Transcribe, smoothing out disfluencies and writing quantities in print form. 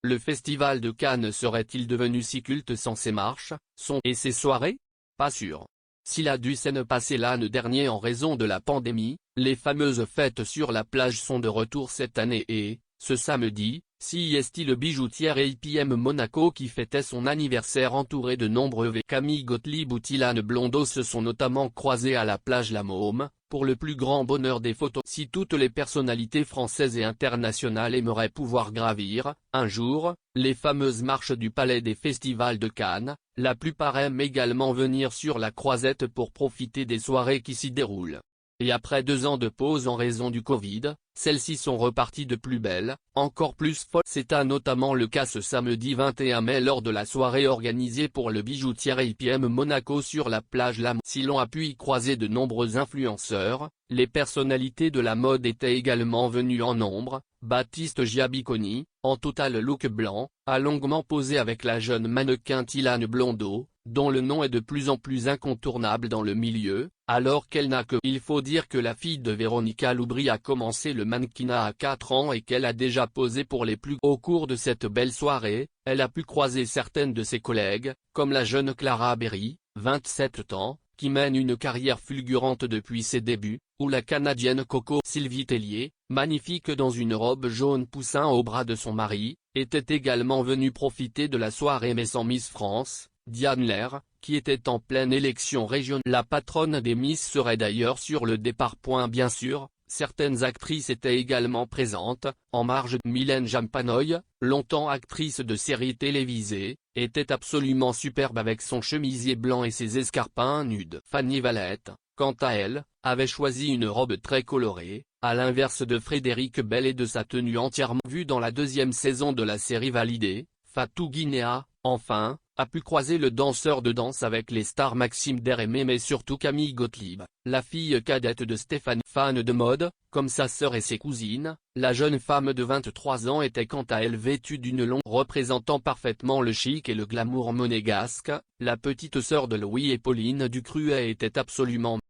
Le festival de Cannes serait-il devenu si culte sans ses marches, et ses soirées? Pas sûr. S'il a dû s'en passer l'année dernière en raison de la pandémie, les fameuses fêtes sur la plage sont de retour cette année et, ce samedi, le bijoutière IPM Monaco qui fêtait son anniversaire entouré de nombreux Camille Gottlieb ou Thelane Blondeau se sont notamment croisés à la plage La Môme, pour le plus grand bonheur des photos. Si toutes les personnalités françaises et internationales aimeraient pouvoir gravir, un jour, les fameuses marches du Palais des Festivals de Cannes, la plupart aiment également venir sur la Croisette pour profiter des soirées qui s'y déroulent. Et après 2 ans de pause en raison du Covid, celles-ci sont reparties de plus belle, encore plus folle. C'était notamment le cas ce samedi 21 mai lors de la soirée organisée pour le bijoutier IPM Monaco sur la plage La Môme. Si l'on a pu y croiser de nombreux influenceurs, les personnalités de la mode étaient également venues en nombre. Baptiste Giabiconi, en total look blanc, a longuement posé avec la jeune mannequin Thelane Blondeau, dont le nom est de plus en plus incontournable dans le milieu, alors qu'elle n'a que. Il faut dire que la fille de Véronica Loubry a commencé le mannequinat à 4 ans et qu'elle a déjà posé pour les plus. Au cours de cette belle soirée, elle a pu croiser certaines de ses collègues, comme la jeune Clara Berry, 27 ans, qui mène une carrière fulgurante depuis ses débuts, ou la Canadienne Coco Sylvie Tellier, magnifique dans une robe jaune poussant au bras de son mari, était également venue profiter de la soirée Miss en Miss France. Diane Lair, qui était en pleine élection régionale. La patronne des Miss serait d'ailleurs sur le départ. Bien sûr, certaines actrices étaient également présentes, en marge. Mylène Jampanoy, longtemps actrice de séries télévisées, était absolument superbe avec son chemisier blanc et ses escarpins nudes. Fanny Valette, quant à elle, avait choisi une robe très colorée, à l'inverse de Frédéric Bell et de sa tenue entièrement vue dans la 2e saison de la série Validée. Fatou Guinéa, enfin, a pu croiser le danseur de danse avec les stars Maxime Deremé mais surtout Camille Gottlieb, la fille cadette de Stéphane. Fan de mode, comme sa sœur et ses cousines, la jeune femme de 23 ans était quant à elle vêtue d'une longue représentant parfaitement le chic et le glamour monégasque. La petite sœur de Louis et Pauline Ducruet était absolument